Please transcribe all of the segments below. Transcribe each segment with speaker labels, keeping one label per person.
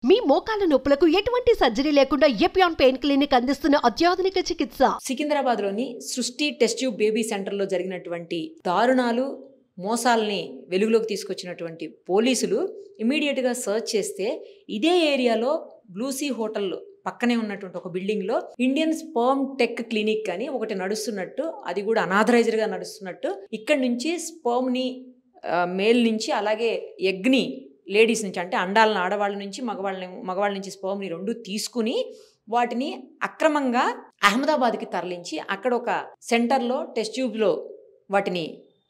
Speaker 1: మీ మోకాల నొప్పులకు ఎటువంటి సర్జరీ లేకుండా ఎపియాన్ పెయిన్ క్లినిక్ అందిస్తున్న అత్యాధునిక చికిత్స.
Speaker 2: సికింద్రాబాద్లోని సృష్టి టెస్ట్ ట్యూబ్ బేబీ సెంటర్లో జరిగినటువంటి దారుణాలు, మోసాలని వెలుగులోకి తీసుకొచ్చినటువంటి పోలీసులు ఇమీడియట్గా సర్చ్ చేస్తే ఇదే ఏరియాలో బ్లూసీ హోటల్ పక్కనే ఉన్నటువంటి ఒక బిల్డింగ్లో ఇండియన్ స్పర్మ్ టెక్ క్లినిక్ అని ఒకటి నడుస్తున్నట్టు, అది కూడా అనాథరైజ్డ్గా నడుస్తున్నట్టు, ఇక్కడి నుంచి స్పర్మ్ని మేల్ నుంచి అలాగే ఎగ్ని లేడీస్ నుంచి, అంటే అండాలను ఆడవాళ్ళ నుంచి మగవాళ్ళ నుంచి స్పర్మ్ని రెండు తీసుకుని వాటిని అక్రమంగా అహ్మదాబాద్కి తరలించి అక్కడ ఒక సెంటర్లో టెస్ట్ ట్యూబ్లో వాటిని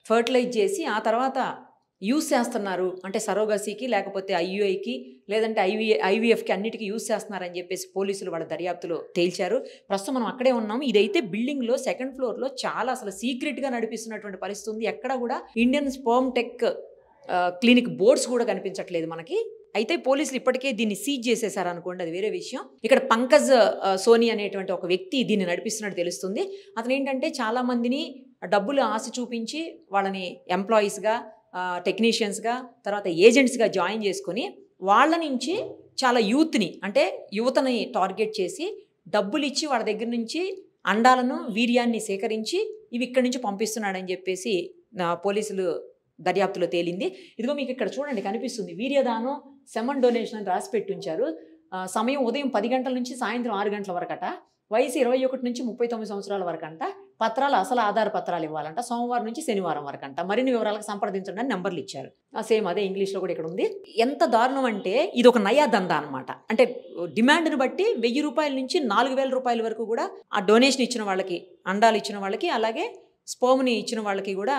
Speaker 2: ఫర్టిలైజ్ చేసి ఆ తర్వాత యూజ్ చేస్తున్నారు. అంటే సరోగసీకి, లేకపోతే ఐయుఐకి, లేదంటే ఐవీఎఫ్కి అన్నిటికీ యూజ్ చేస్తున్నారని చెప్పేసి పోలీసులు వాళ్ళ దర్యాప్తులో తేల్చారు. ప్రస్తుతం మనం అక్కడే ఉన్నాము. ఇదైతే బిల్డింగ్లో సెకండ్ ఫ్లోర్లో చాలా అసలు సీక్రెట్గా నడిపిస్తున్నటువంటి పరిస్థితి ఉంది. ఎక్కడ కూడా Indian sperm tech clinic boards కూడా కనిపించట్లేదు మనకి. అయితే పోలీసులు ఇప్పటికే దీన్ని సీజ్ చేసేసారు అనుకోండి, అది వేరే విషయం. ఇక్కడ పంకజ్ సోని అనేటువంటి ఒక వ్యక్తి దీన్ని నడిపిస్తున్నట్టు తెలుస్తుంది. అతను ఏంటంటే చాలామందిని డబ్బులు ఆశ చూపించి వాళ్ళని ఎంప్లాయీస్గా, టెక్నీషియన్స్గా, తర్వాత ఏజెంట్స్గా జాయిన్ చేసుకొని వాళ్ళ నుంచి చాలా యూత్ని, అంటే యువతని టార్గెట్ చేసి డబ్బులు ఇచ్చి వాళ్ళ దగ్గర నుంచి అండాలను, వీర్యాన్ని సేకరించి ఇవి ఇక్కడి నుంచి పంపిస్తున్నాడని చెప్పేసి పోలీసులు దర్యాప్తులో తేలింది. ఇదిగో మీకు ఇక్కడ చూడండి కనిపిస్తుంది, వీర్యదానం సెమన్ డొనేషన్ అని రాసి పెట్టి ఉంచారు. సమయం ఉదయం 10 గంటల నుంచి సాయంత్రం 6 గంటల వరకట. వయసు 21 నుంచి 39 సంవత్సరాల వరకంట. పత్రాలు అసలు ఆధార పత్రాలు ఇవ్వాలంట. సోమవారం నుంచి శనివారం వరకంట. మరిన్ని వివరాలకు సంప్రదించండి అని నెంబర్లు ఇచ్చారు. సేమ్ అదే ఇంగ్లీష్లో కూడా ఇక్కడ ఉంది. ఎంత దారుణం అంటే ఇది ఒక నయా దందా అనమాట. అంటే డిమాండ్ని బట్టి 1000 రూపాయల నుంచి 4000 రూపాయల వరకు కూడా ఆ డొనేషన్ ఇచ్చిన వాళ్ళకి, అండాలు ఇచ్చిన వాళ్ళకి, అలాగే స్పర్మ్ని ఇచ్చిన వాళ్ళకి కూడా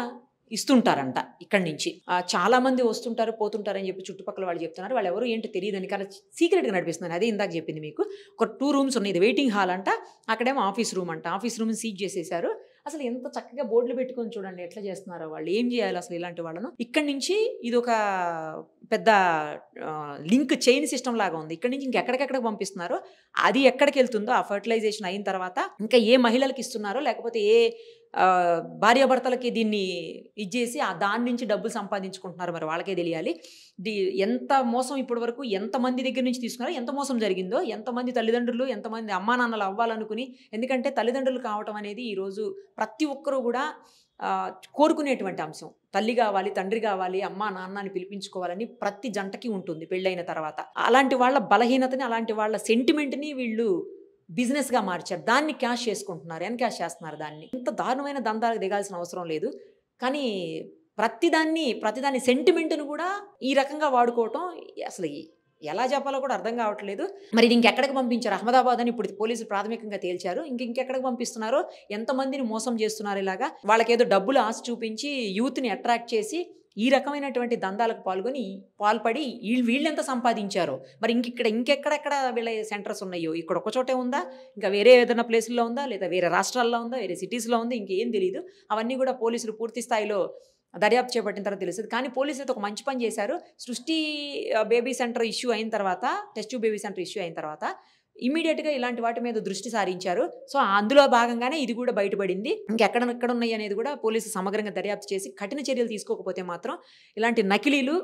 Speaker 2: ఇస్తుంటారంట. ఇక్కడి నుంచి చాలామంది వస్తుంటారు, పోతుంటారని చెప్పి చుట్టుపక్కల వాళ్ళు చెప్తున్నారు. వాళ్ళు ఎవరు ఏంటో తెలియదని, కానీ సీక్రెట్గా నడిపిస్తున్నారు. అదే ఇందాక చెప్పింది మీకు. ఒక 2 రూమ్స్ ఉన్నాయి. ఇది వెయిటింగ్ హాల్ అంట, అక్కడేమో ఆఫీస్ రూమ్ అంట. ఆఫీస్ రూమ్ని సీజ్ చేసేసారు. అసలు ఎంత చక్కగా బోర్డులు పెట్టుకొని చూడండి ఎట్లా చేస్తున్నారో వాళ్ళు. ఏం చేయాలి అసలు ఇలాంటి వాళ్ళను? ఇక్కడి నుంచి ఇది ఒక పెద్ద లింక్ చైన్ సిస్టమ్ లాగా ఉంది. ఇక్కడి నుంచి ఇంకెక్కడికెక్కడ పంపిస్తున్నారో, అది ఎక్కడికి వెళ్తుందో ఆ ఫర్టిలైజేషన్ అయిన తర్వాత ఇంకా ఏ మహిళలకు ఇస్తున్నారో, లేకపోతే ఏ భార్యాభర్తలకి దీన్ని ఇచ్చేసి దాని నుంచి డబ్బులు సంపాదించుకుంటున్నారు, మరి వాళ్ళకే తెలియాలి. ఎంత మోసం ఇప్పటి వరకు ఎంతమంది దగ్గర నుంచి తీసుకున్నారో, ఎంత మోసం జరిగిందో, ఎంతమంది తల్లిదండ్రులు, ఎంతమంది అమ్మా నాన్నలు అవ్వాలనుకుని. ఎందుకంటే తల్లిదండ్రులు కావటం అనేది ఈరోజు ప్రతి ఒక్కరూ కూడా కోరుకునేటువంటి అంశం. తల్లి కావాలి, తండ్రి కావాలి, అమ్మా నాన్నని పిలిపించుకోవాలని ప్రతి జంటకి ఉంటుంది పెళ్ళైన తర్వాత. అలాంటి వాళ్ళ బలహీనతని, అలాంటి వాళ్ళ సెంటిమెంట్ని వీళ్ళు బిజినెస్గా మార్చారు. దాన్ని క్యాష్ చేసుకుంటున్నారు, ఎన్క్యాష్ చేస్తున్నారు దాన్ని. ఇంత దారుణమైన దందాలకు దిగాల్సిన అవసరం లేదు. కానీ ప్రతిదాన్ని సెంటిమెంట్ను కూడా ఈ రకంగా వాడుకోవటం అసలు ఎలా చెప్పాలో కూడా అర్థం కావట్లేదు. మరి ఇది ఇంకెక్కడికి పంపించారు? అహ్మదాబాద్ అని ఇప్పుడు పోలీసులు ప్రాథమికంగా తేల్చారు. ఇంకెక్కడికి పంపిస్తున్నారో, ఎంతమందిని మోసం చేస్తున్నారు ఇలాగా. వాళ్ళకేదో డబ్బులు ఆశ చూపించి యూత్ని అట్రాక్ట్ చేసి ఈ రకమైనటువంటి దందాలకు పాల్పడి వీళ్ళెంత సంపాదించారో. మరి ఇంకెక్కడెక్కడ వీళ్ళ సెంటర్స్ ఉన్నాయో? ఇక్కడ ఒక చోటే ఉందా, ఇంకా వేరే ఏదైనా ప్లేసుల్లో ఉందా, లేదా వేరే రాష్ట్రాల్లో ఉందా, వేరే సిటీస్లో ఉందా, ఇంకేం తెలియదు. అవన్నీ కూడా పోలీసులు పూర్తి స్థాయిలో దర్యాప్తు చేపట్టిన తర్వాత తెలుస్తుంది. కానీ పోలీసులు అయితే ఒక మంచి పని చేశారు. సృష్టి బేబీ సెంటర్ ఇష్యూ అయిన తర్వాత, test tube baby centre issue అయిన తర్వాత ఇమీడియట్గా ఇలాంటి వాటి మీద దృష్టి సారించారు. సో అందులో భాగంగానే ఇది కూడా బయటపడింది. ఇంకెక్కడ ఉన్నాయి అనేది కూడా పోలీసు సమగ్రంగా దర్యాప్తు చేసి కఠిన చర్యలు తీసుకోకపోతే మాత్రం ఇలాంటి నకిలీలు,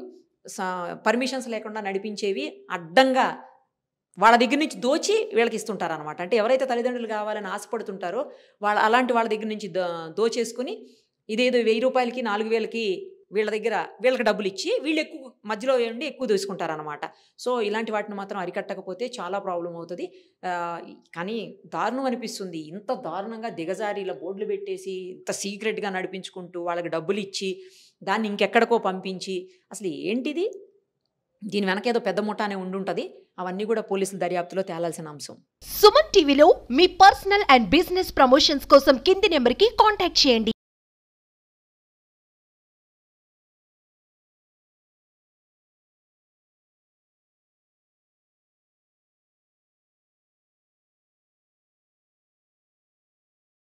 Speaker 2: పర్మిషన్స్ లేకుండా నడిపించేవి అడ్డంగా వాళ్ళ దగ్గర నుంచి దోచి వీళ్ళకి ఇస్తుంటారు అనమాట. అంటే ఎవరైతే తల్లిదండ్రులు కావాలని ఆశపడుతుంటారో అలాంటి వాళ్ళ దగ్గర నుంచి దోచేసుకుని ఇదేదో 1000 రూపాయలకి 4000కి వీళ్ళకి డబ్బులు ఇచ్చి వీళ్ళు ఎక్కువ మధ్యలో ఉండి ఎక్కువ దోసుకుంటారనమాట. సో ఇలాంటి వాటిని మాత్రం అరికట్టకపోతే చాలా ప్రాబ్లం అవుతుంది. కానీ దారుణం అనిపిస్తుంది. ఇంత దారుణంగా దిగజారి ఇలా బోర్డులు పెట్టేసి ఇంత సీక్రెట్గా నడిపించుకుంటూ వాళ్ళకి డబ్బులు ఇచ్చి దాన్ని ఇంకెక్కడికో పంపించి అసలు ఏంటిది? దీని వెనక ఏదో పెద్ద ముఠానే ఉండుంటది. అవన్నీ కూడా పోలీసుల దర్యాప్తులో తేలాల్సిన అంశం.
Speaker 1: సుమన్ టీవీలో మీ పర్సనల్ అండ్ బిజినెస్ ప్రమోషన్స్ కోసం కింది నెంబర్కి కాంటాక్ట్ చేయండి.